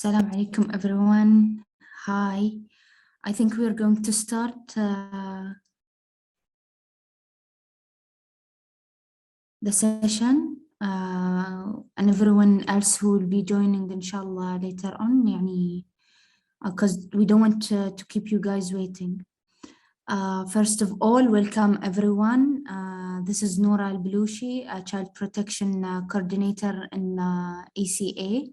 Assalamu alaikum, everyone. Hi. I think we're going to start the session and everyone else who will be joining, inshallah, later on, because we don't want to keep you guys waiting. First of all, welcome everyone. This is Noura Al-Belushi, a child protection coordinator in ECA.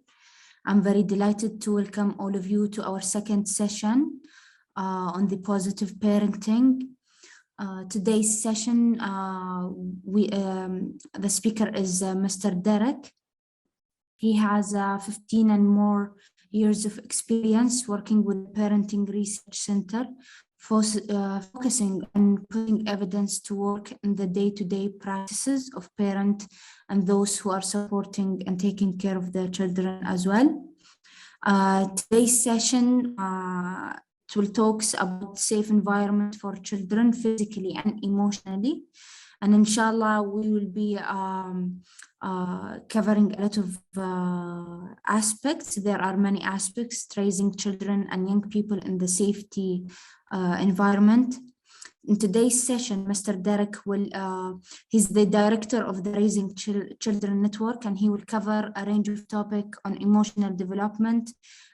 I'm very delighted to welcome all of you to our second session on the positive parenting. Today's session, the speaker is Mr. Derek. He has 15 and more years of experience working with Parenting Research Center, focusing on putting evidence to work in the day-to-day practices of parents and those who are supporting and taking care of their children as well. Today's session will talk about safe environment for children physically and emotionally. And inshallah, we will be covering a lot of aspects. There are many aspects, raising children and young people in the safety environment. In today's session, Mr. Derek he's the director of the Raising Children Network, and he will cover a range of topics on emotional development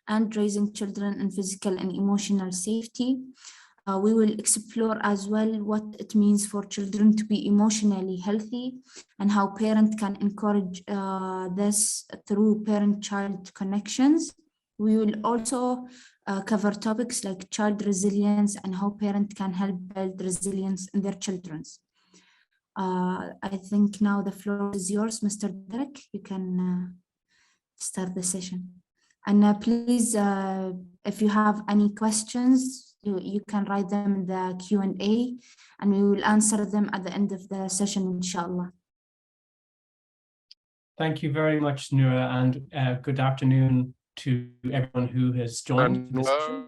and raising children in physical and emotional safety. We will explore as well what it means for children to be emotionally healthy and how parents can encourage this through parent-child connections. We will also cover topics like child resilience and how parents can help build resilience in their children. I think now the floor is yours, Mr. Derek. You can start the session. And please, if you have any questions, you can write them in the Q&A and we will answer them at the end of the session, inshallah. Thank you very much, Noura, and good afternoon to everyone who has joined this session.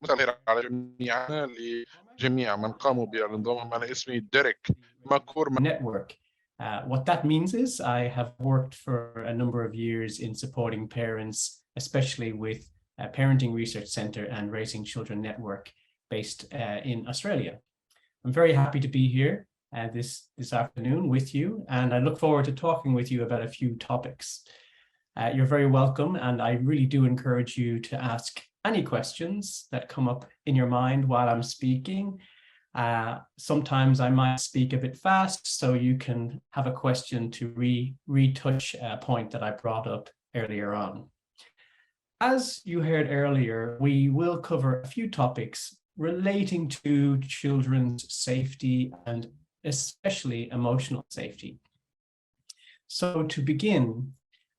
مساء الخير على جميعنا لجميع من قاموا بالانضمام معنا. اسمي ديريك ماكور Network. What that means is I have worked for a number of years in supporting parents, especially with Parenting Research Center and Raising Children Network based in Australia. I'm very happy to be here this afternoon with you, and I look forward to talking with you about a few topics. You're very welcome, and I really do encourage you to ask any questions that come up in your mind while I'm speaking. Sometimes I might speak a bit fast, so you can have a question to retouch a point that I brought up earlier on. As you heard earlier, we will cover a few topics relating to children's safety and especially emotional safety. So to begin,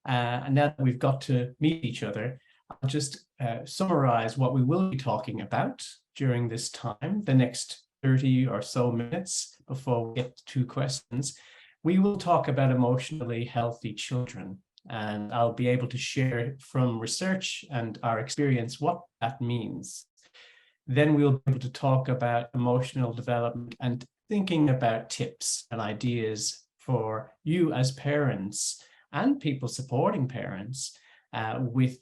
and now that we've got to meet each other, I'll just summarize what we will be talking about during this time, the next 30 or so minutes before we get to questions. We will talk about emotionally healthy children, and I'll be able to share from research and our experience what that means. Then we'll be able to talk about emotional development and thinking about tips and ideas for you as parents and people supporting parents with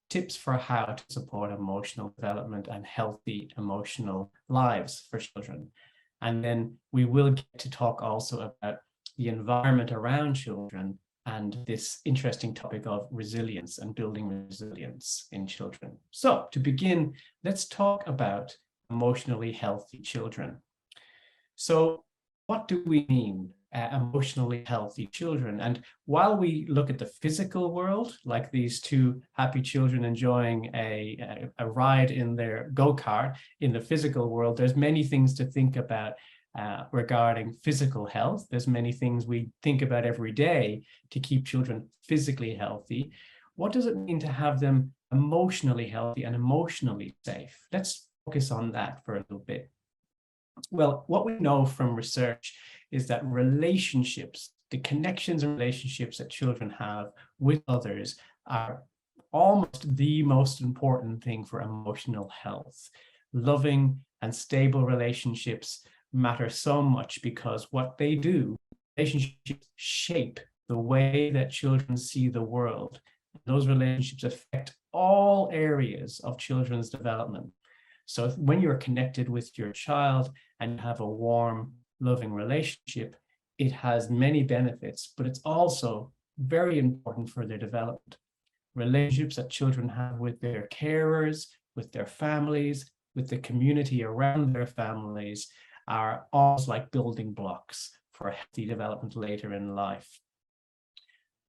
tips for how to support emotional development and healthy emotional lives for children. And then we will get to talk also about the environment around children and this interesting topic of resilience and building resilience in children. So to begin, let's talk about emotionally healthy children. So what do we mean emotionally healthy children? And while we look at the physical world, like these two happy children enjoying a ride in their go-kart in the physical world, there's many things to think about regarding physical health. There's many things we think about every day to keep children physically healthy. What does it mean to have them emotionally healthy and emotionally safe? Let's focus on that for a little bit. Well, what we know from research is that relationships, the connections and relationships that children have with others are almost the most important thing for emotional health. Loving and stable relationships matter so much because what they do, relationships shape the way that children see the world Those relationships affect all areas of children's development. So when you're connected with your child and have a warm, loving relationship, it has many benefits, but it's also very important for their development. Relationships that children have with their carers, with their families, with the community around their families are almost like building blocks for a healthy development later in life.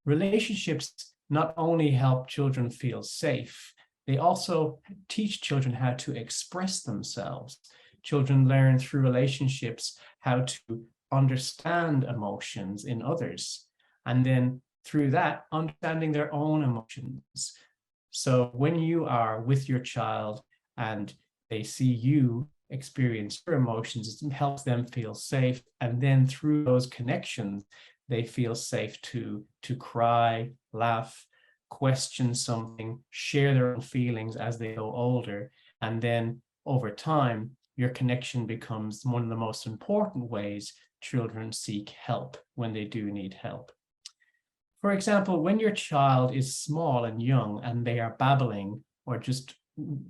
Relationships not only help children feel safe, they also teach children how to express themselves. Children learn through relationships how to understand emotions in others, and then through that, understanding their own emotions. So when you are with your child and they see you experience your emotions, it helps them feel safe. And then through those connections, they feel safe to cry, laugh, question something, share their own feelings as they go older. And then over time, your connection becomes one of the most important ways children seek help when they do need help. For example, when your child is small and young and they are babbling or just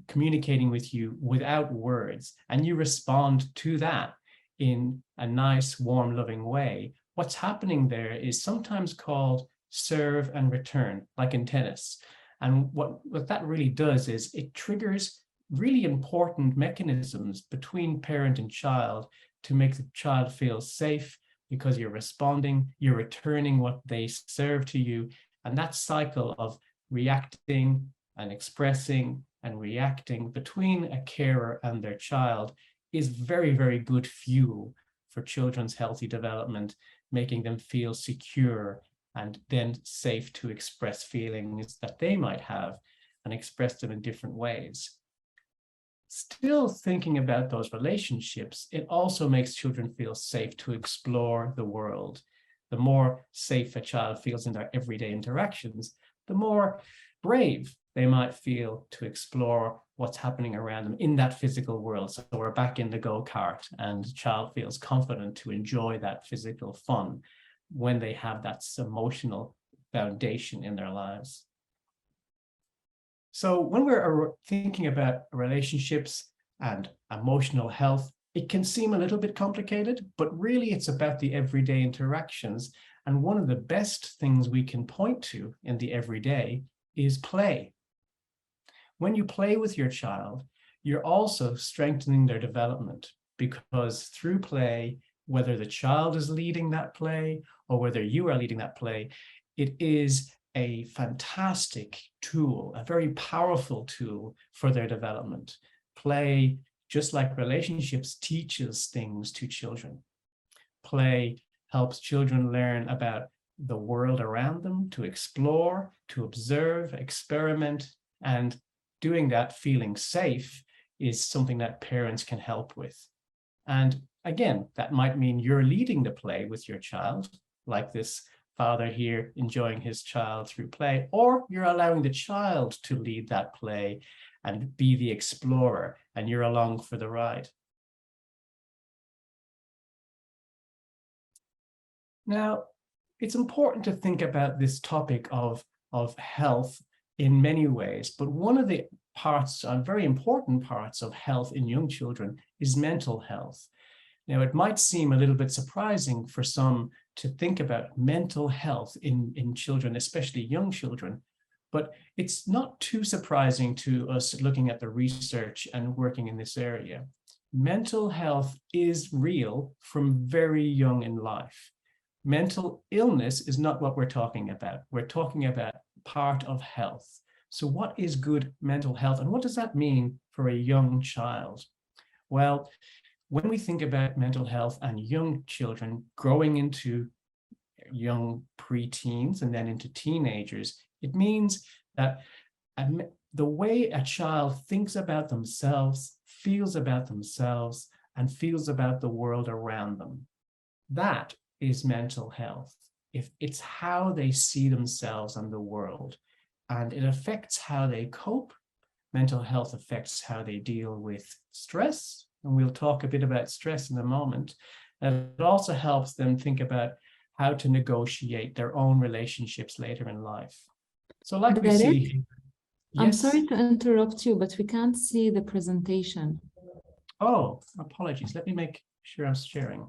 communicating with you without words, and you respond to that in a nice, warm, loving way, what's happening there is sometimes called serve and return, like in tennis. And what that really does is it triggers really important mechanisms between parent and child to make the child feel safe, because you're responding, you're returning what they serve to you. And that cycle of reacting and expressing and reacting between a carer and their child is very, very good fuel for children's healthy development, making them feel secure and then safe to express feelings that they might have and express them in different ways. Still thinking about those relationships, it also makes children feel safe to explore the world. The more safe a child feels in their everyday interactions, the more brave they might feel to explore what's happening around them in that physical world. So we're back in the go-kart, and the child feels confident to enjoy that physical fun when they have that emotional foundation in their lives. So when we're thinking about relationships and emotional health, it can seem a little bit complicated, but really it's about the everyday interactions. And one of the best things we can point to in the everyday is play. When you play with your child, you're also strengthening their development, because through play, whether the child is leading that play or whether you are leading that play, it is a fantastic tool, a very powerful tool for their development. Play, just like relationships, teaches things to children. Play helps children learn about the world around them, to explore, to observe, experiment, and doing that feeling safe is something that parents can help with. And again, that might mean you're leading the play with your child, like this father here enjoying his child through play, or you're allowing the child to lead that play and be the explorer, and you're along for the ride. Now, it's important to think about this topic of health in many ways, but one of the parts, very important parts of health in young children is mental health. Now, it might seem a little bit surprising for some to think about mental health in children, especially young children, but it's not too surprising to us looking at the research and working in this area. Mental health is real from very young in life. Mental illness is not what we're talking about. We're talking about part of health. So what is good mental health, and what does that mean for a young child? Well, when we think about mental health and young children growing into young preteens and then into teenagers, it means that the way a child thinks about themselves, feels about themselves, and feels about the world around them, that is mental health. If it's how they see themselves and the world, and it affects how they cope. Mental health affects how they deal with stress, and we'll talk a bit about stress in a moment. And it also helps them think about how to negotiate their own relationships later in life. So like we Derek? see, I'm yes. sorry to interrupt you, but we can't see the presentation. Oh, apologies. Let me make sure I'm sharing.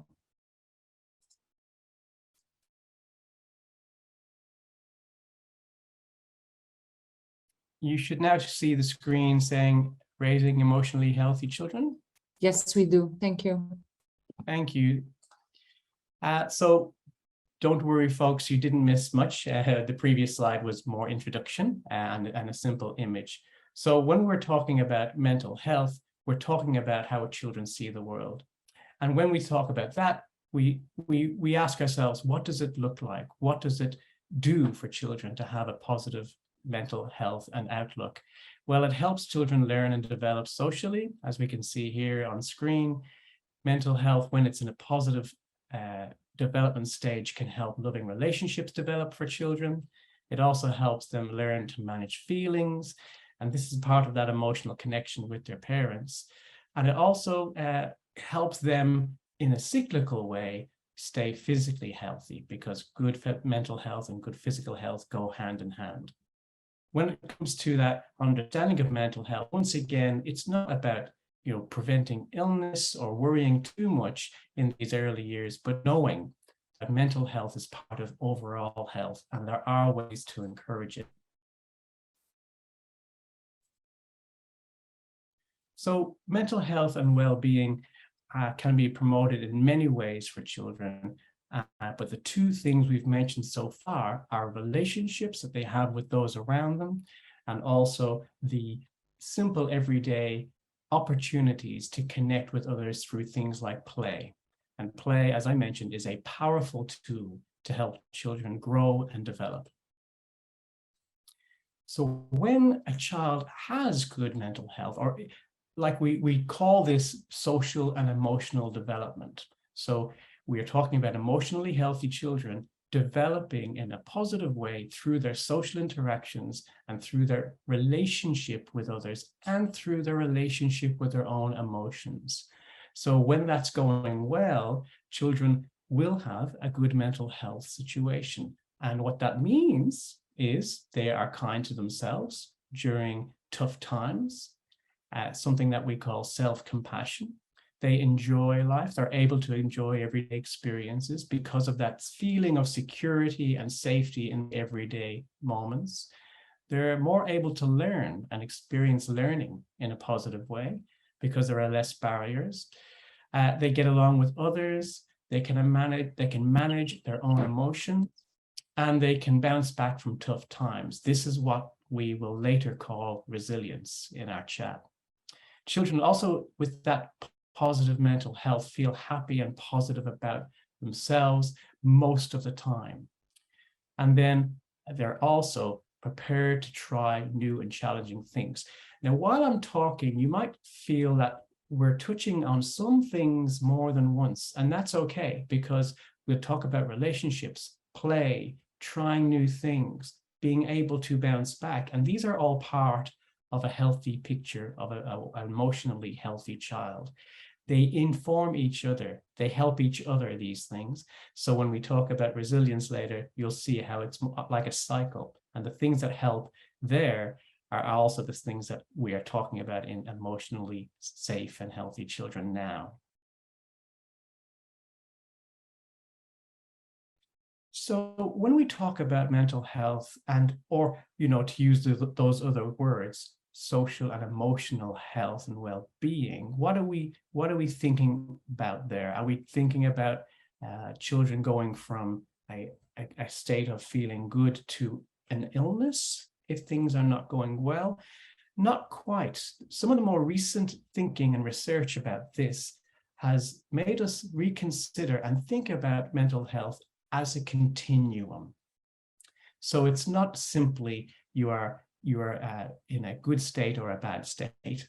You should now see the screen saying raising emotionally healthy children. Yes, we do. Thank you. Thank you. So don't worry, folks, you didn't miss much. The previous slide was more introduction and a simple image. So when we're talking about mental health, we're talking about how children see the world. And when we talk about that, we ask ourselves, what does it look like? What does it do for children to have a positive mental health and outlook? Well, it helps children learn and develop socially, as we can see here on screen. Mental health, when it's in a positive development stage, can help loving relationships develop for children. It also helps them learn to manage feelings. And this is part of that emotional connection with their parents. And it also helps them in a cyclical way stay physically healthy, because good mental health and good physical health go hand in hand. When it comes to that understanding of mental health, once again, it's not about preventing illness or worrying too much in these early years, but knowing that mental health is part of overall health, and there are ways to encourage it. So mental health and well-being can be promoted in many ways for children, but the two things we've mentioned so far are relationships that they have with those around them, and also the simple everyday opportunities to connect with others through things like play. And play, as I mentioned, is a powerful tool to help children grow and develop. So when a child has good mental health, or like we call this social and emotional development. So we are talking about emotionally healthy children developing in a positive way through their social interactions and through their relationship with others and through their relationship with their own emotions. So when that's going well, children will have a good mental health situation. And what that means is they are kind to themselves during tough times, something that we call self-compassion. They enjoy life. They're able to enjoy everyday experiences because of that feeling of security and safety in everyday moments. They're more able to learn and experience learning in a positive way because there are less barriers. They get along with others. They can manage their own emotions, and they can bounce back from tough times. This is what we will later call resilience in our chat. Children also with that positive mental health feel happy and positive about themselves most of the time. And then they're also prepared to try new and challenging things. Now, while I'm talking, you might feel that we're touching on some things more than once, and that's okay, because we'll talk about relationships, play, trying new things, being able to bounce back. And these are all part of a healthy picture of an emotionally healthy child. They inform each other. They help each other, these things. So when we talk about resilience later, you'll see how it's like a cycle. And the things that help there are also the things that we are talking about in emotionally safe and healthy children now. So when we talk about mental health or to use those other words, social and emotional health and well-being, what are we thinking about there? Are we thinking about children going from a state of feeling good to an illness if things are not going well? Not quite. Some of the more recent thinking and research about this has made us reconsider and think about mental health as a continuum. So it's not simply you are in a good state or a bad state.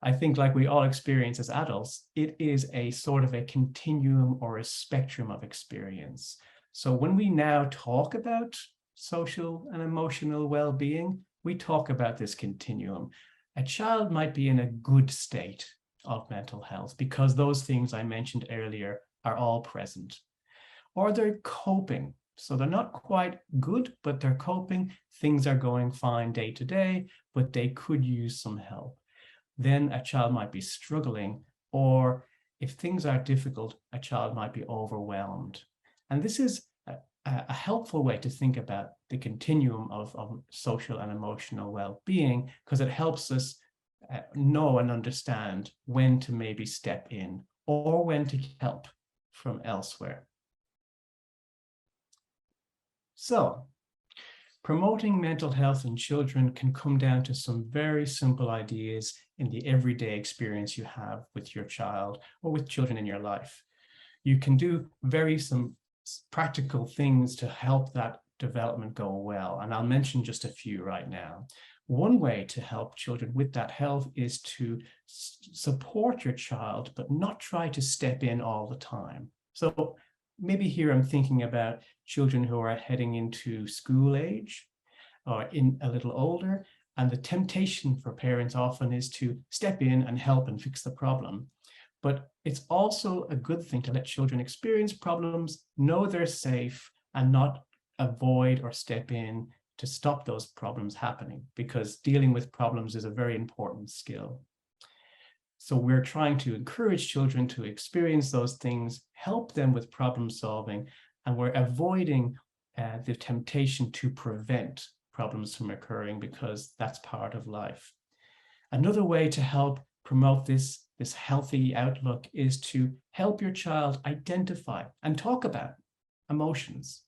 I think, like we all experience as adults, it is a sort of a continuum or a spectrum of experience. So when we now talk about social and emotional well-being, we talk about this continuum. A child might be in a good state of mental health because those things I mentioned earlier are all present. Or they're coping. So they're not quite good, but they're coping. Things are going fine day to day, but they could use some help. Then a child might be struggling, or if things are difficult, a child might be overwhelmed. And this is a helpful way to think about the continuum of social and emotional well-being, because it helps us know and understand when to maybe step in or when to get help from elsewhere. So, promoting mental health in children can come down to some very simple ideas in the everyday experience you have with your child or with children in your life. You can do some practical things to help that development go well, and I'll mention just a few right now. One way to help children with that health is to support your child, but not try to step in all the time. So maybe here I'm thinking about children who are heading into school age or in a little older, and the temptation for parents often is to step in and help and fix the problem. But it's also a good thing to let children experience problems, know they're safe, and not avoid or step in to stop those problems happening, because dealing with problems is a very important skill. So we're trying to encourage children to experience those things, help them with problem solving, and we're avoiding the temptation to prevent problems from occurring, because that's part of life. Another way to help promote this healthy outlook is to help your child identify and talk about emotions.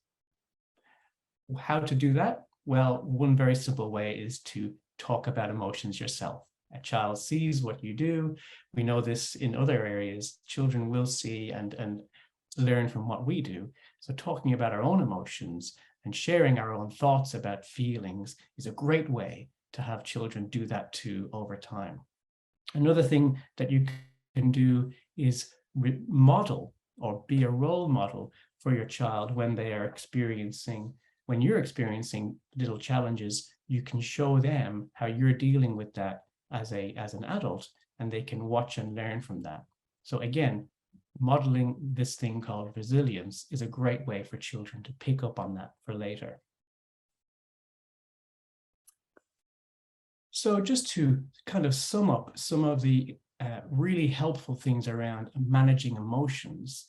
How to do that? Well, one very simple way is to talk about emotions yourself. A child sees what you do. We know this in other areas. Children will see and learn from what we do. So talking about our own emotions and sharing our own thoughts about feelings is a great way to have children do that too over time. Another thing that you can do is model or be a role model for your child when you're experiencing little challenges. You can show them how you're dealing with that as an adult, and they can watch and learn from that. So again, modeling this thing called resilience is a great way for children to pick up on that for later. So just to kind of sum up some of the really helpful things around managing emotions,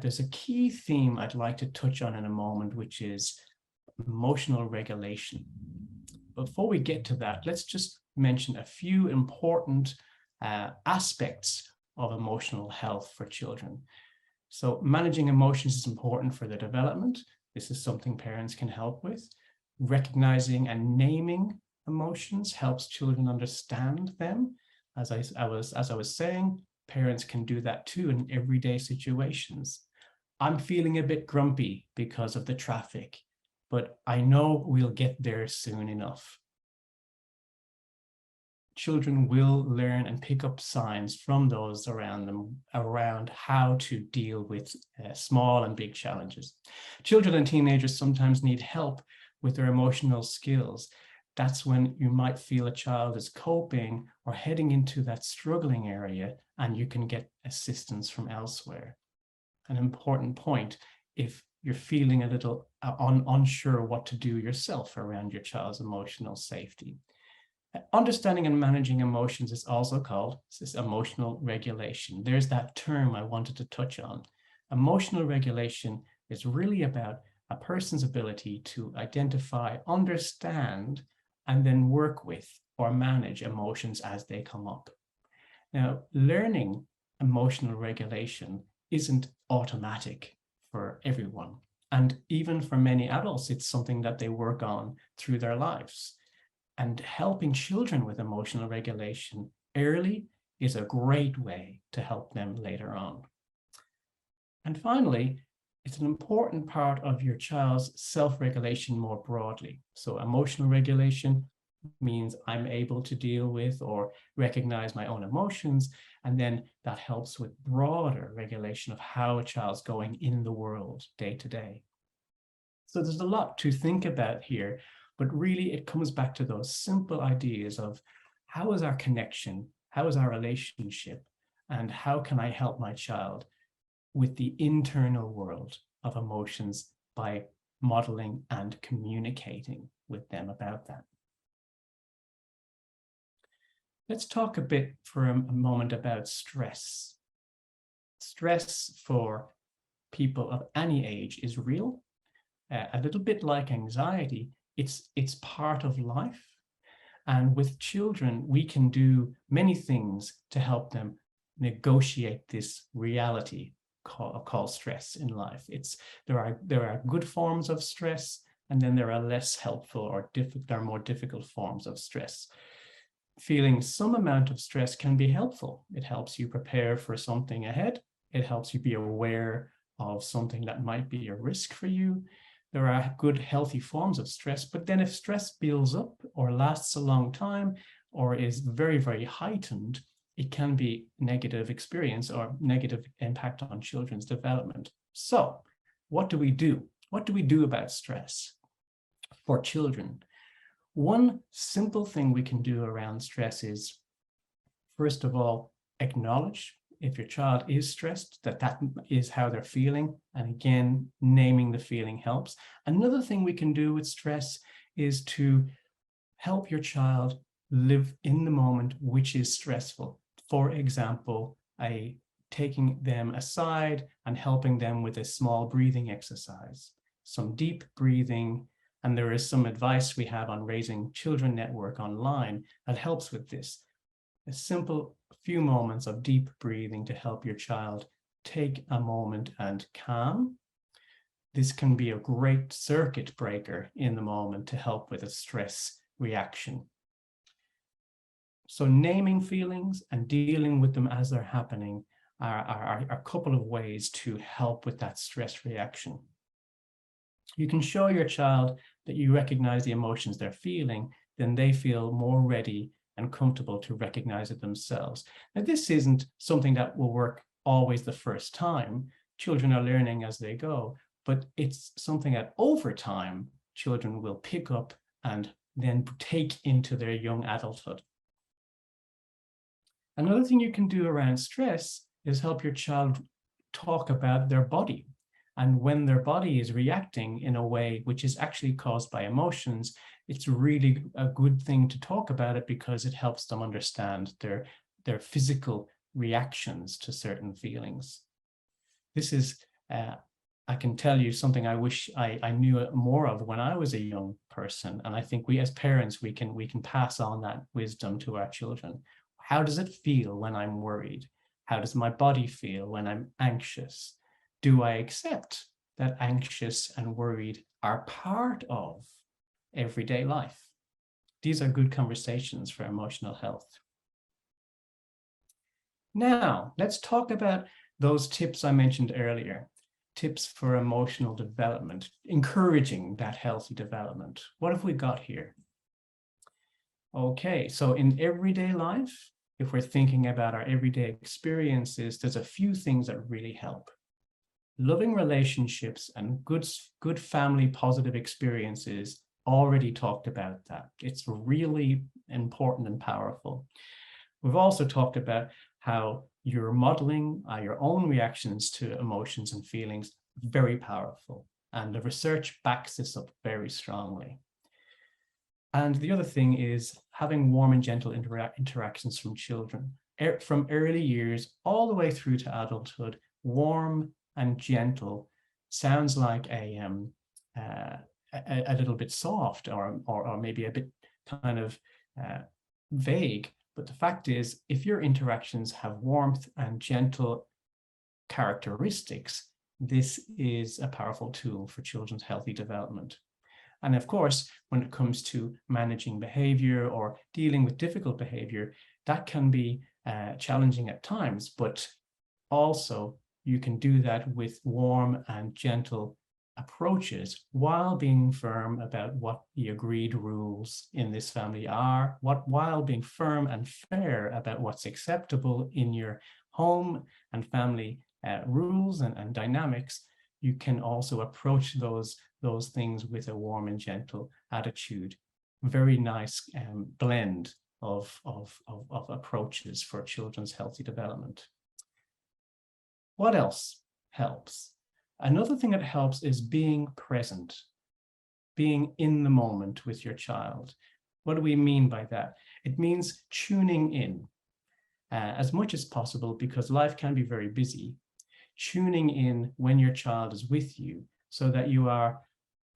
there's a key theme I'd like to touch on in a moment, which is emotional regulation. Before we get to that, let's just mention a few important aspects of emotional health for children. So managing emotions is important for their development. This is something parents can help with. Recognizing and naming emotions helps children understand them. As I was saying, parents can do that too in everyday situations. I'm feeling a bit grumpy because of the traffic, but I know we'll get there soon enough. Children will learn and pick up signs from those around them around how to deal with small and big challenges. Children and teenagers sometimes need help with their emotional skills. That's when you might feel a child is coping or heading into that struggling area, and you can get assistance from elsewhere. An important point, if you're feeling a little unsure what to do yourself around your child's emotional safety. Understanding and managing emotions is also called emotional regulation. There's that term I wanted to touch on. Emotional regulation is really about a person's ability to identify, understand, and then work with or manage emotions as they come up. Now, learning emotional regulation isn't automatic for everyone. And even for many adults, it's something that they work on through their lives. And helping children with emotional regulation early is a great way to help them later on. And finally, it's an important part of your child's self-regulation more broadly. So emotional regulation means I'm able to deal with or recognize my own emotions, and then that helps with broader regulation of how a child's going in the world day to day. So there's a lot to think about here, but really it comes back to those simple ideas of how is our connection, how is our relationship, and how can I help my child with the internal world of emotions by modeling and communicating with them about that. Let's talk a bit for a moment about stress. Stress for people of any age is real. A little bit like anxiety, it's part of life. And with children, we can do many things to help them negotiate this reality called stress in life. There are good forms of stress, and then there are less helpful or there are more difficult forms of stress. Feeling some amount of stress can be helpful. It helps you prepare for something ahead. It helps you be aware of something that might be a risk for you. There are good, healthy forms of stress, but then if stress builds up or lasts a long time or is very, very heightened, it can be negative experience or negative impact on children's development. So what do we do? What do we do about stress for children? One simple thing we can do around stress is, first of all, acknowledge if your child is stressed, that is how they're feeling. And again, naming the feeling helps. Another thing we can do with stress is to help your child live in the moment, which is stressful. For example, taking them aside and helping them with a small breathing exercise, some deep breathing. And there is some advice we have on Raising Children Network online that helps with this. A simple few moments of deep breathing to help your child take a moment and calm. This can be a great circuit breaker in the moment to help with a stress reaction. So naming feelings and dealing with them as they're happening are a couple of ways to help with that stress reaction. You can show your child that you recognize the emotions they're feeling, then they feel more ready and comfortable to recognize it themselves. Now, this isn't something that will work always the first time. Children are learning as they go, but it's something that over time, children will pick up and then take into their young adulthood. Another thing you can do around stress is help your child talk about their body. And when their body is reacting in a way which is actually caused by emotions, it's really a good thing to talk about it because it helps them understand their physical reactions to certain feelings. This is, I can tell you something I wish I knew more of when I was a young person. And I think we as parents, we can pass on that wisdom to our children. How does it feel when I'm worried? How does my body feel when I'm anxious? Do I accept that anxious and worried are part of everyday life? These are good conversations for emotional health. Now, let's talk about those tips I mentioned earlier, tips for emotional development, encouraging that healthy development. What have we got here? Okay, so in everyday life, if we're thinking about our everyday experiences, there's a few things that really help. Loving relationships and good family positive experiences, already talked about that. It's really important and powerful. We've also talked about how you're modeling your own reactions to emotions and feelings, very powerful. And the research backs this up very strongly. And the other thing is having warm and gentle interactions from children. From early years all the way through to adulthood, warm and gentle sounds like a little bit soft or maybe a bit kind of vague. But the fact is, if your interactions have warmth and gentle characteristics, this is a powerful tool for children's healthy development. And of course, when it comes to managing behavior or dealing with difficult behavior, that can be challenging at times, but also you can do that with warm and gentle approaches while being firm about what the agreed rules in this family are, while being firm and fair about what's acceptable in your home and family rules and dynamics. You can also approach those things with a warm and gentle attitude. Very nice blend of approaches for children's healthy development. What else helps? Another thing that helps is being present, being in the moment with your child. What do we mean by that? It means tuning in as much as possible, because life can be very busy. Tuning in when your child is with you so that you are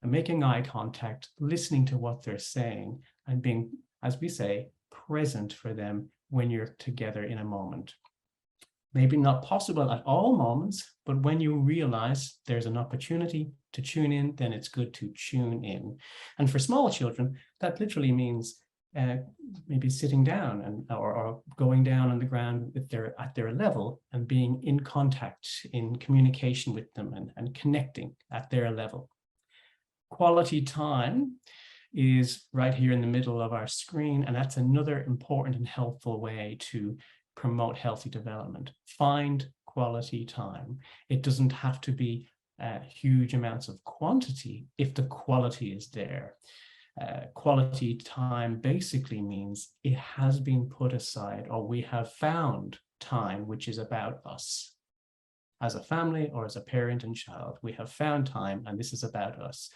making eye contact, listening to what they're saying, and being, as we say, present for them when you're together in a moment. Maybe not possible at all moments, but when you realize there's an opportunity to tune in, then it's good to tune in. And for small children, that literally means maybe sitting down and or going down on the ground if they're at their level and being in contact, in communication with them, and connecting at their level. Quality time is right here in the middle of our screen, and that's another important and helpful way to promote healthy development. Find quality time. It doesn't have to be huge amounts of quantity if the quality is there. Quality time basically means it has been put aside, or we have found time which is about us. As a family or as a parent and child, we have found time, and this is about us.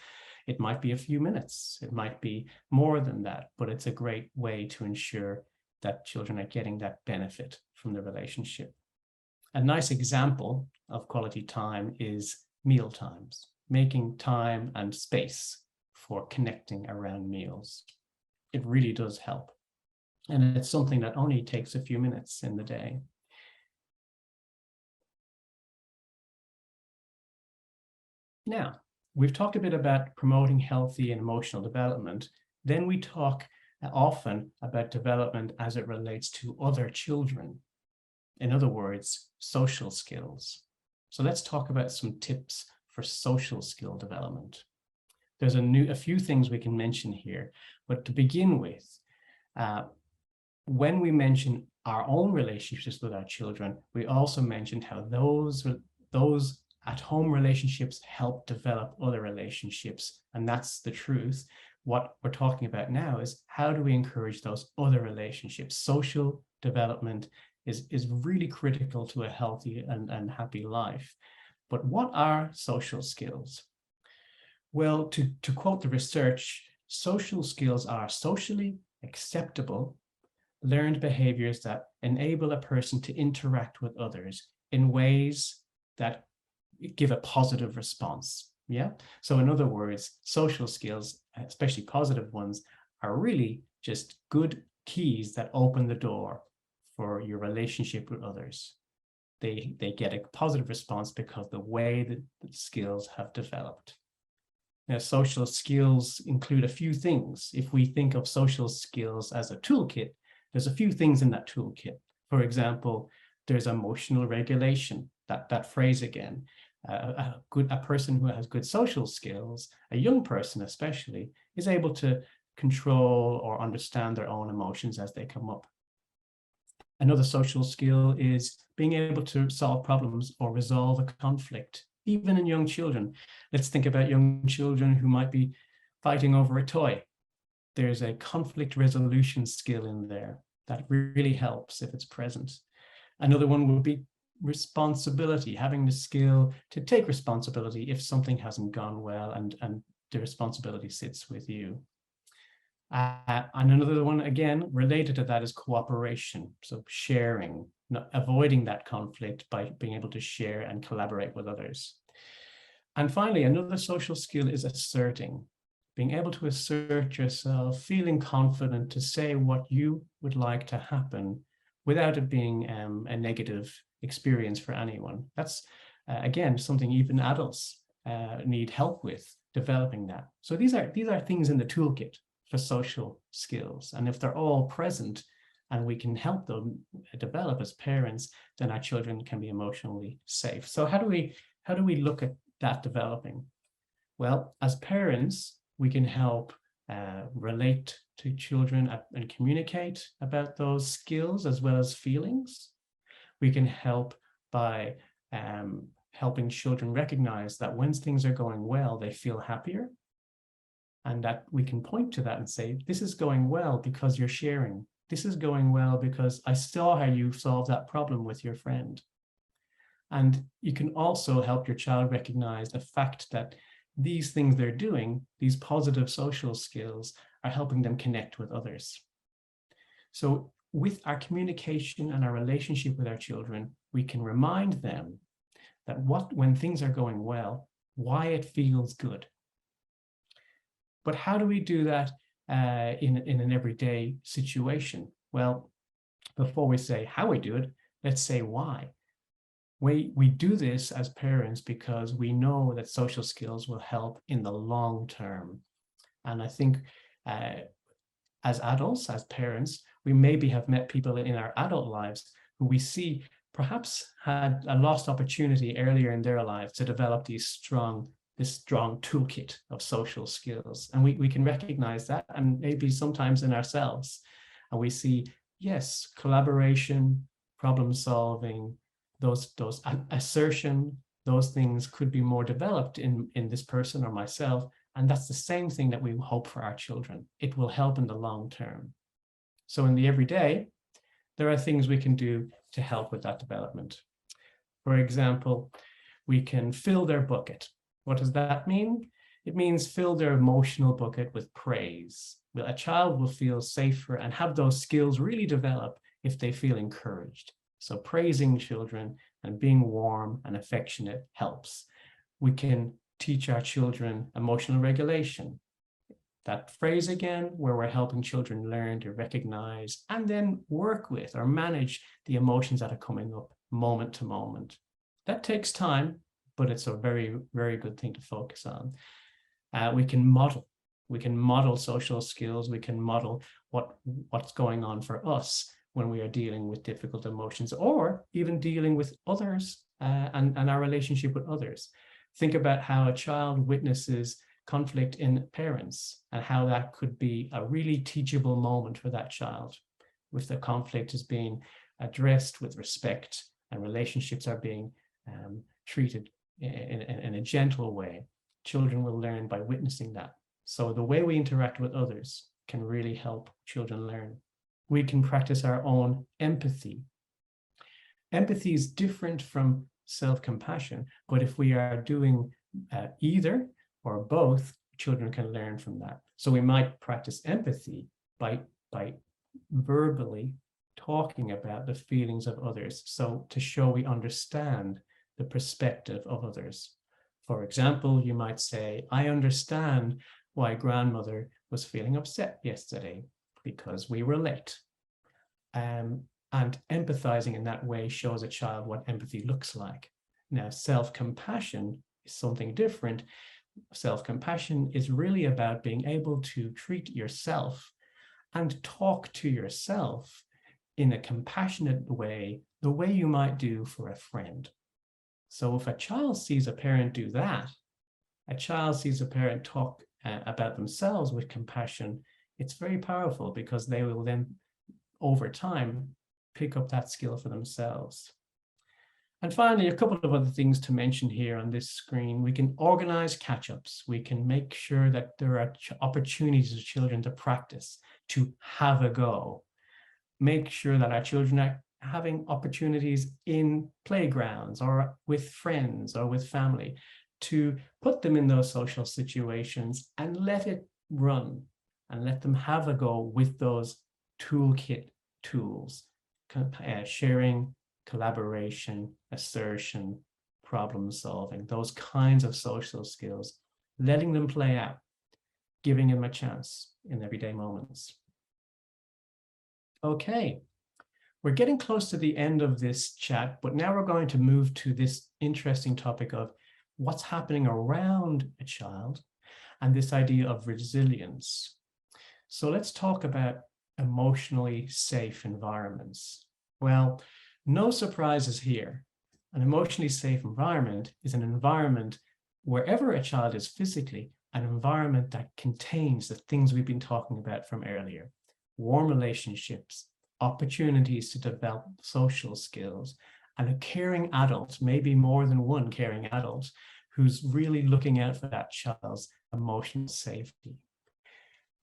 It might be a few minutes, it might be more than that, but it's a great way to ensure that children are getting that benefit from the relationship. A nice example of quality time is meal times, making time and space for connecting around meals. It really does help. And it's something that only takes a few minutes in the day. Now, we've talked a bit about promoting healthy and emotional development. Then we talk often about development as it relates to other children. In other words, social skills. So let's talk about some tips for social skill development. There's a few things we can mention here, but to begin with, when we mention our own relationships with our children, we also mentioned how those at-home relationships help develop other relationships, and that's the truth. What we're talking about now is how do we encourage those other relationships? Social development is really critical to a healthy and happy life. But what are social skills? Well, to quote the research, social skills are socially acceptable learned behaviors that enable a person to interact with others in ways that give a positive response. Yeah. So in other words, social skills, especially positive ones, are really just good keys that open the door for your relationship with others. They get a positive response because the way that the skills have developed. Now, social skills include a few things. If we think of social skills as a toolkit, there's a few things in that toolkit. For example, there's emotional regulation, that phrase again. A person who has good social skills, a young person especially, is able to control or understand their own emotions as they come up. Another social skill is being able to solve problems or resolve a conflict, even in young children. Let's think about young children who might be fighting over a toy. There's a conflict resolution skill in there that really helps if it's present. Another one would be responsibility, having the skill to take responsibility if something hasn't gone well and the responsibility sits with you. And another one, again, related to that is cooperation. So sharing, avoiding that conflict by being able to share and collaborate with others. And finally, another social skill is asserting, being able to assert yourself, feeling confident to say what you would like to happen without it being a negative experience for anyone. That's, again, something even adults need help with, developing that. So these are things in the toolkit for social skills. And if they're all present and we can help them develop as parents, then our children can be emotionally safe. So how do we look at that developing? Well, as parents, we can help relate to children and communicate about those skills as well as feelings. We can help by helping children recognize that when things are going well, they feel happier. And that we can point to that and say, this is going well because you're sharing. This is going well because I saw how you solved that problem with your friend. And you can also help your child recognize the fact that these things they're doing, these positive social skills, are helping them connect with others. So with our communication and our relationship with our children, we can remind them that when things are going well, why it feels good. But how do we do that in an everyday situation? Well, before we say how we do it, let's say why. We do this as parents because we know that social skills will help in the long term. And I think as adults, as parents, we maybe have met people in our adult lives who we see perhaps had a lost opportunity earlier in their lives to develop this strong toolkit of social skills. And we can recognize that, and maybe sometimes in ourselves. And we see, yes, collaboration, problem solving, those assertion, those things could be more developed in this person or myself. And that's the same thing that we hope for our children. It will help in the long term. So in the everyday, there are things we can do to help with that development. For example, we can fill their bucket. What does that mean? It means fill their emotional bucket with praise. A child will feel safer and have those skills really develop if they feel encouraged. So praising children and being warm and affectionate helps. We can teach our children emotional regulation. That phrase again, where we're helping children learn to recognize and then work with or manage the emotions that are coming up moment to moment. That takes time, but it's a very, very good thing to focus on. We can model social skills. We can model what's going on for us when we are dealing with difficult emotions, or even dealing with others and our relationship with others. Think about how a child witnesses conflict in parents and how that could be a really teachable moment for that child. If the conflict is being addressed with respect and relationships are being treated in a gentle way, children will learn by witnessing that. So the way we interact with others can really help children learn. We can practice our own empathy. Empathy is different from self-compassion, but if we are doing either or both, children can learn from that. So we might practice empathy by verbally talking about the feelings of others, so to show we understand the perspective of others. For example, you might say, I understand why grandmother was feeling upset yesterday because we were late. And empathizing in that way shows a child what empathy looks like. Now, self-compassion is something different. Self-compassion is really about being able to treat yourself and talk to yourself in a compassionate way, the way you might do for a friend. So if a child sees a parent do that, a child sees a parent talk about themselves with compassion, it's very powerful because they will then, over time, pick up that skill for themselves. And finally, a couple of other things to mention here on this screen. We can organize catch-ups. We can make sure that there are opportunities for children to practice, to have a go. Make sure that our children are having opportunities in playgrounds or with friends or with family to put them in those social situations and let it run and let them have a go with those toolkit tools, sharing, collaboration, assertion, problem solving, those kinds of social skills, letting them play out, giving them a chance in everyday moments. Okay, we're getting close to the end of this chat, but now we're going to move to this interesting topic of what's happening around a child and this idea of resilience. So let's talk about emotionally safe environments. Well, no surprises here. An emotionally safe environment is an environment wherever a child is physically, an environment that contains the things we've been talking about from earlier. Warm relationships, opportunities to develop social skills, and a caring adult, maybe more than one caring adult, who's really looking out for that child's emotional safety.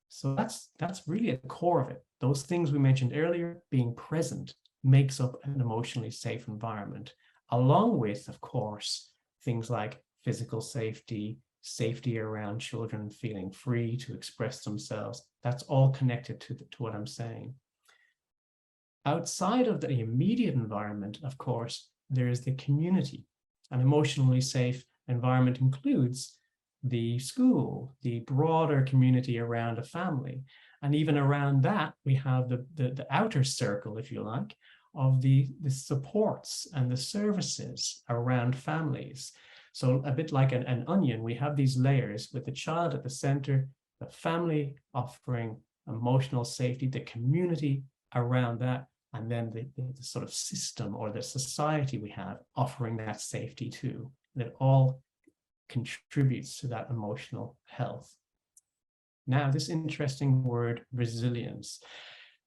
So that's really at the core of it. Those things we mentioned earlier, being present, makes up an emotionally safe environment. along with, of course, things like physical safety, safety around children feeling free to express themselves. That's all connected to what I'm saying. Outside of the immediate environment, of course, there is the community. An emotionally safe environment includes the school, the broader community around a family. And even around that, we have the outer circle, if you like, of the supports and the services around families. So a bit like an onion, we have these layers with the child at the center, the family offering emotional safety, the community around that, and then the sort of system or the society we have offering that safety too. That all contributes to that emotional health. Now, this interesting word, resilience.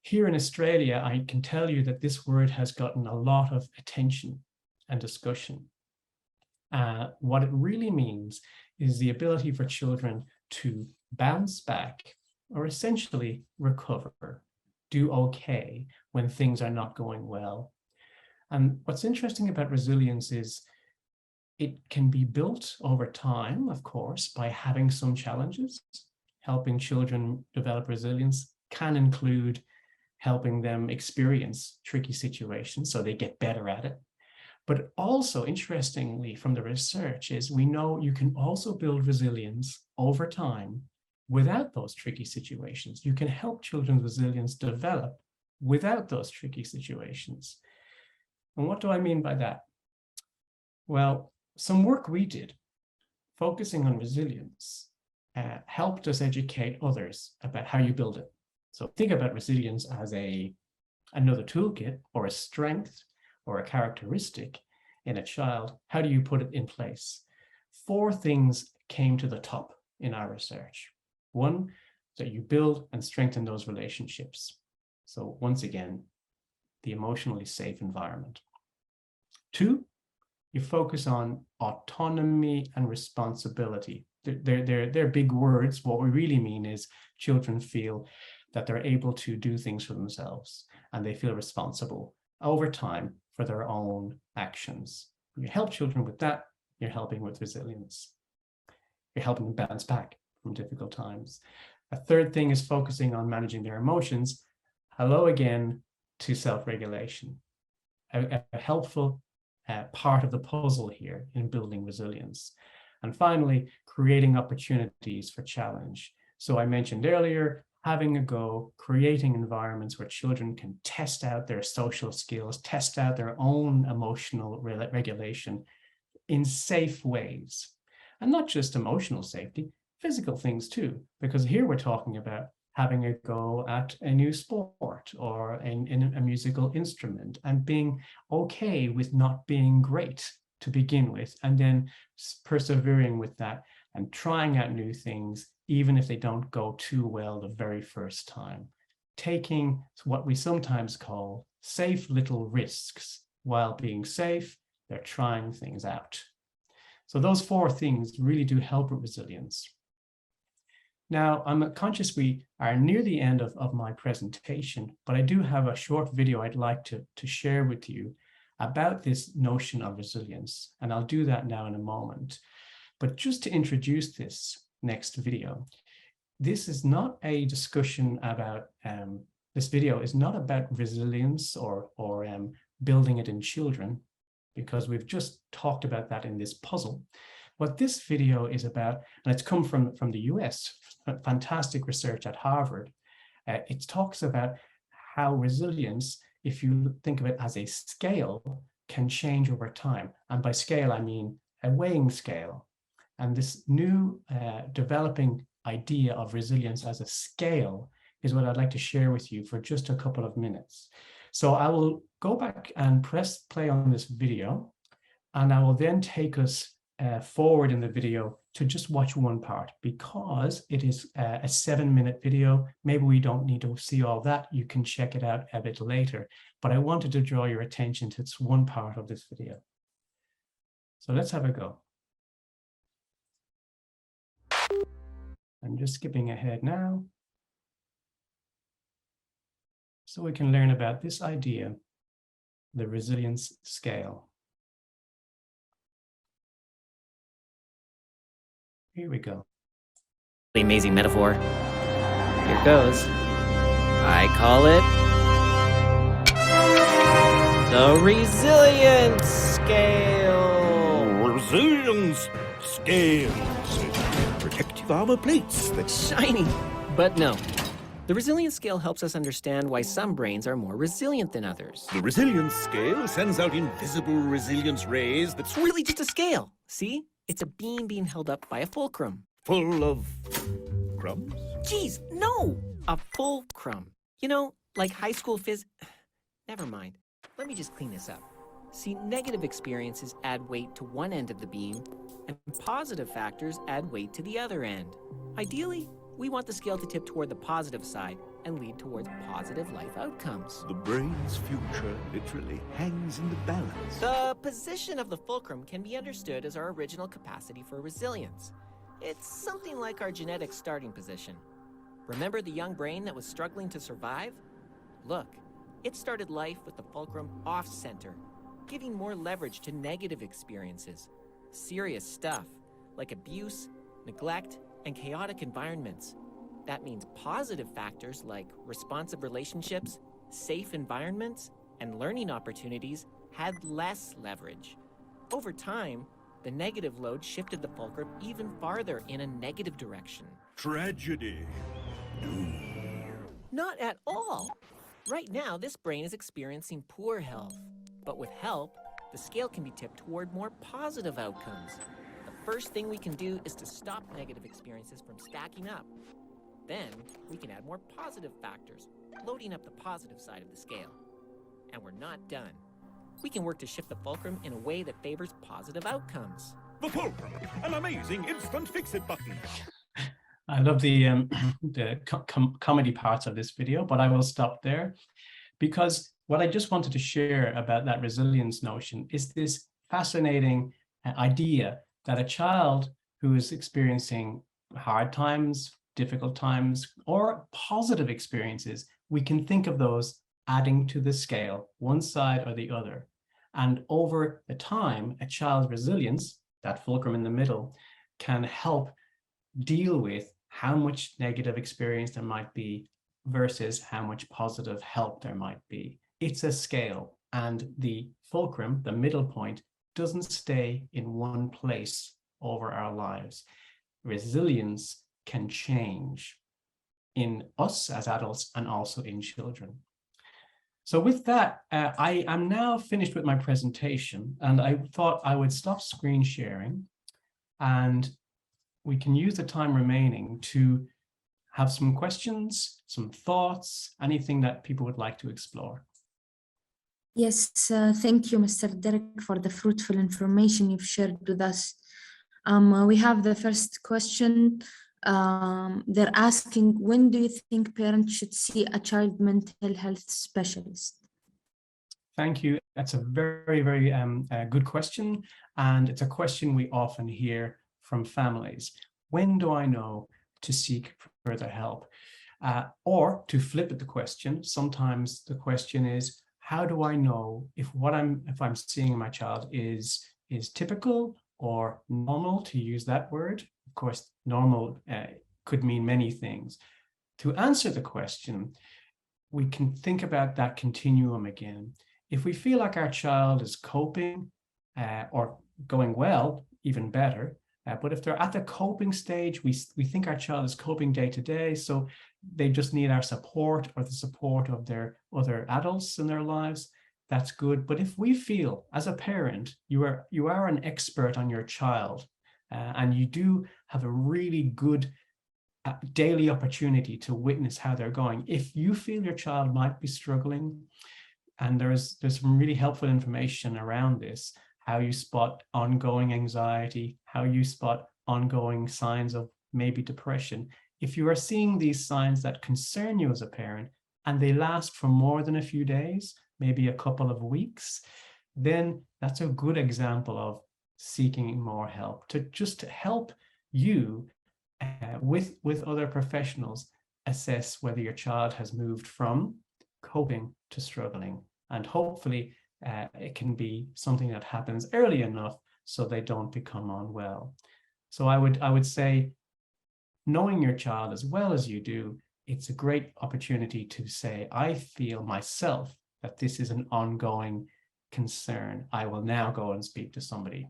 Here in Australia, I can tell you that this word has gotten a lot of attention and discussion. What it really means is the ability for children to bounce back or essentially recover, do okay when things are not going well. And what's interesting about resilience is it can be built over time, of course, by having some challenges. Helping children develop resilience can include helping them experience tricky situations so they get better at it. But also, interestingly, from the research is we know you can also build resilience over time without those tricky situations. You can help children's resilience develop without those tricky situations. And what do I mean by that? Well, some work we did focusing on resilience helped us educate others about how you build it. So think about resilience as another toolkit or a strength or a characteristic in a child. How do you put it in place? 4 things came to the top in our research. 1, that you build and strengthen those relationships. So once again, the emotionally safe environment. 2, you focus on autonomy and responsibility. They're big words. What we really mean is children feel that they're able to do things for themselves and they feel responsible over time for their own actions. You help children with that, you're helping with resilience. You're helping them bounce back from difficult times. A 3rd thing is focusing on managing their emotions. Hello again to self-regulation. A helpful part of the puzzle here in building resilience. And finally, creating opportunities for challenge. So I mentioned earlier, having a go, creating environments where children can test out their social skills, test out their own emotional regulation in safe ways. And not just emotional safety, physical things too, because here we're talking about having a go at a new sport or in a musical instrument and being okay with not being great to begin with, and then persevering with that and trying out new things, even if they don't go too well the very first time. Taking what we sometimes call safe little risks. While being safe, they're trying things out. So those 4 things really do help with resilience. Now, I'm conscious we are near the end of my presentation, but I do have a short video I'd like to share with you about this notion of resilience, and I'll do that now in a moment. But just to introduce this next video, this is not a discussion about, this video is not about resilience or building it in children, because we've just talked about that in this puzzle. What this video is about, and it's come from the US, fantastic research at Harvard, it talks about how resilience, if you think of it as a scale, can change over time. And by scale, I mean a weighing scale. And this new developing idea of resilience as a scale is what I'd like to share with you for just a couple of minutes. So I will go back and press play on this video, and I will then take us forward in the video to just watch one part, because it is a 7-minute video. Maybe we don't need to see all that. You can check it out a bit later, but I wanted to draw your attention to this one part of this video. So let's have a go. I'm just skipping ahead now, so we can learn about this idea, the resilience scale. Here we go. Amazing metaphor. Here goes. I call it the resilience scale. Resilience scales. Protective armor plates that Shiny. But no. The resilience scale helps us understand why some brains are more resilient than others. the resilience scale sends out invisible resilience rays that's It's really just a scale. See? It's a beam being held up by a fulcrum. full of crumbs. Geez, no! A fulcrum. You know, like high school Never mind. Let me just clean this up. See, negative experiences add weight to one end of the beam, and positive factors add weight to the other end. Ideally, we want the scale to tip toward the positive side and lead towards positive life outcomes. The brain's future literally hangs in the balance. The position of the fulcrum can be understood as our original capacity for resilience. It's something like our genetic starting position. Remember the young brain that was struggling to survive? Look, it started life with the fulcrum off-center, giving more leverage to negative experiences. Serious stuff, like abuse, neglect, and chaotic environments. That means positive factors like responsive relationships, safe environments, and learning opportunities had less leverage. Over time, the negative load shifted the fulcrum even farther in a negative direction. Tragedy. Not at all. Right now, this brain is experiencing poor health. But with help, the scale can be tipped toward more positive outcomes. The first thing we can do is to stop negative experiences from stacking up. Then, we can add more positive factors, loading up the positive side of the scale. And we're not done. We can work to shift the fulcrum in a way that favors positive outcomes. The fulcrum, an amazing instant fix-it button. I love the comedy parts of this video, but I will stop there because what I just wanted to share about that resilience notion is this fascinating idea that a child who is experiencing hard times, difficult times, or positive experiences, we can think of those adding to the scale, one side or the other. And over the time, a child's resilience, that fulcrum in the middle, can help deal with how much negative experience there might be versus how much positive help there might be. It's a scale, and the fulcrum, the middle point, doesn't stay in one place over our lives. Resilience can change in us as adults and also in children. So with that, I am now finished with my presentation, and I thought I would stop screen sharing, and we can use the time remaining to have some questions, some thoughts, anything that people would like to explore. Yes, thank you, Mr. Derek, for the fruitful information you've shared with us. We have the first question. They're asking, when do you think parents should see a child mental health specialist? Thank you. That's a very, very good question. And it's a question we often hear from families. When do I know to seek further help? Or to flip it the question, sometimes the question is, how do I know if I'm seeing my child is typical or normal, to use that word? Of course, normal could mean many things. To answer the question, we can think about that continuum again. If we feel like our child is coping or going well, even better, but if they're at the coping stage, we think our child is coping day to day, so they just need our support or the support of their other adults in their lives, that's good. But if we feel, as a parent, you are an expert on your child, and you do have a really good daily opportunity to witness how they're going. If you feel your child might be struggling, and there's some really helpful information around this, how you spot ongoing anxiety, how you spot ongoing signs of maybe depression. If you are seeing these signs that concern you as a parent, and they last for more than a few days, maybe a couple of weeks, then that's a good example of seeking more help, to help you with other professionals assess whether your child has moved from coping to struggling. And hopefully it can be something that happens early enough so they don't become unwell. So I would say, knowing your child as well as you do, it's a great opportunity to say, I feel myself that this is an ongoing concern. I will now go and speak to somebody.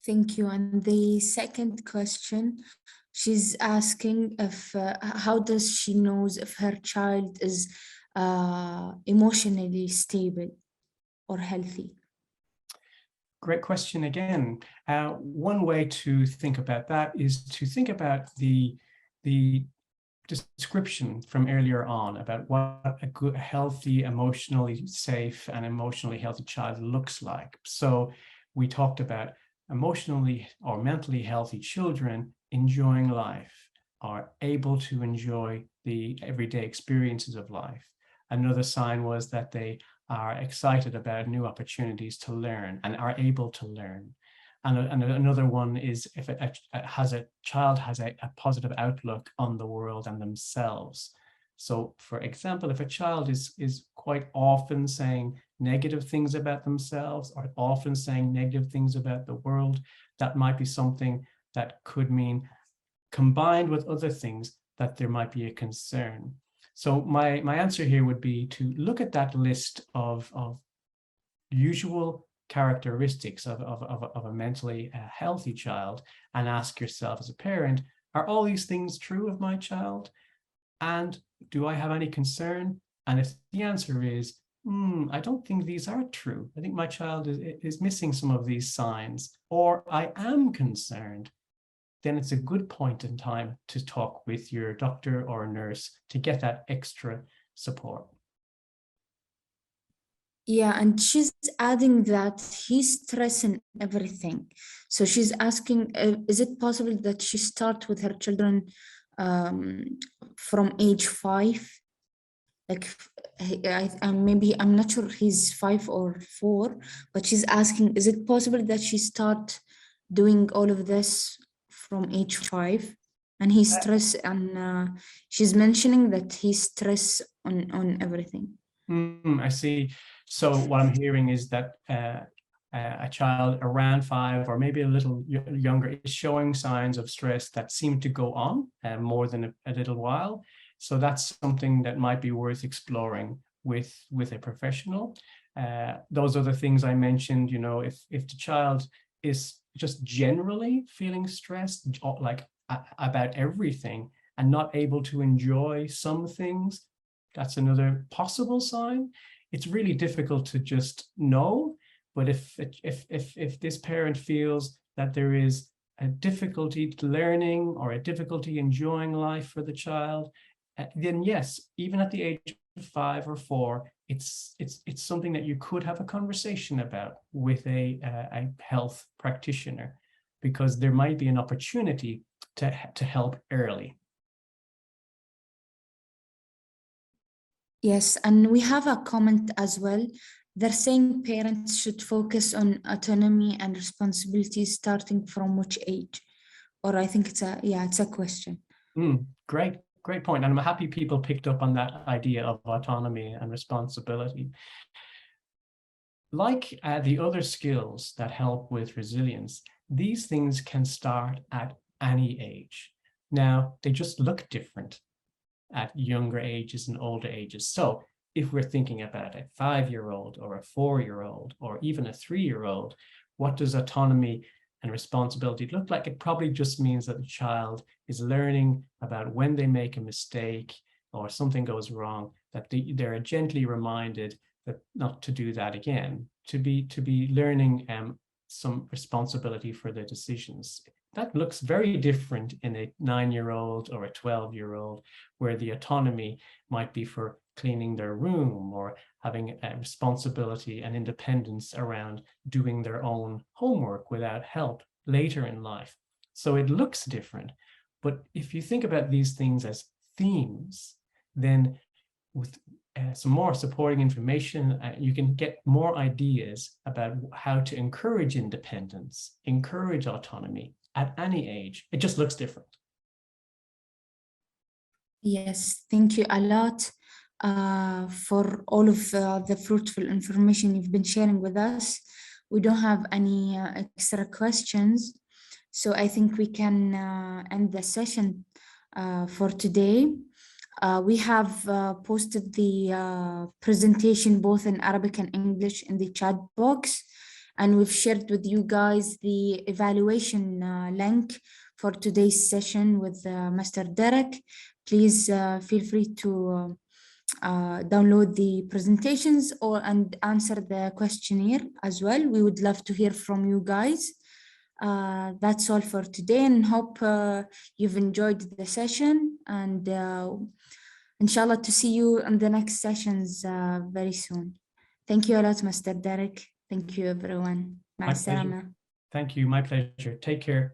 Thank you. And the second question, she's asking if how does she knows if her child is emotionally stable or healthy? Great question again. One way to think about that is to think about the description from earlier on about what a good, healthy, emotionally safe and emotionally healthy child looks like. So we talked about emotionally or mentally healthy children enjoying life, are able to enjoy the everyday experiences of life. Another sign was that they are excited about new opportunities to learn and are able to learn. And another one is if a child has a positive outlook on the world and themselves. So for example, if a child is quite often saying negative things about themselves or often saying negative things about the world, that might be something that could mean, combined with other things, that there might be a concern. So my answer here would be to look at that list of usual characteristics of a mentally healthy child and ask yourself as a parent, are all these things true of my child? And do I have any concern? And if the answer is, I don't think these are true, I think my child is missing some of these signs, or I am concerned, then it's a good point in time to talk with your doctor or nurse to get that extra support. Yeah, and she's adding that he's stressing everything. So she's asking, is it possible that she start with her children from age 5? Like, maybe, I'm not sure he's 5 or 4, but she's asking, is it possible that she start doing all of this from age 5? And he's stress, and she's mentioning that he's stress on everything. I see. So what I'm hearing is that a child around 5 or maybe a little younger is showing signs of stress that seem to go on more than a little while. So that's something that might be worth exploring with a professional. Those other things I mentioned, you know, if the child is just generally feeling stressed, like about everything and not able to enjoy some things, that's another possible sign. It's really difficult to just know, but if this parent feels that there is a difficulty learning or a difficulty enjoying life for the child, then yes, even at the age of 5 or 4, it's something that you could have a conversation about with a health practitioner, because there might be an opportunity to help early. Yes, and we have a comment as well. They're saying parents should focus on autonomy and responsibility starting from which age? Or I think it's a question. Great point. And I'm happy people picked up on that idea of autonomy and responsibility. Like the other skills that help with resilience, these things can start at any age. Now, they just look different at younger ages and older ages. So if we're thinking about a 5-year-old or a 4-year-old or even a 3-year-old, what does autonomy and responsibility look like? It probably just means that the child is learning about when they make a mistake or something goes wrong, that they're gently reminded that not to do that again, to be learning some responsibility for their decisions. That looks very different in a 9-year-old or a 12-year-old, where the autonomy might be for cleaning their room or having a responsibility and independence around doing their own homework without help later in life. So it looks different. But if you think about these things as themes, then with some more supporting information, you can get more ideas about how to encourage independence, encourage autonomy at any age. It just looks different. Yes, thank you a lot for all of the fruitful information you've been sharing with us. we don't have any extra questions. So I think we can end the session for today. We have posted the presentation both in Arabic and English in the chat box, and we've shared with you guys the evaluation link for today's session with Mr. Derek. Please feel free to download the presentations and answer the questionnaire as well. We would love to hear from you guys. That's all for today, and hope you've enjoyed the session, and inshallah to see you in the next sessions very soon. Thank you a lot, Mr. Derek. Thank you, everyone. My pleasure. Thank you. My pleasure. Take care.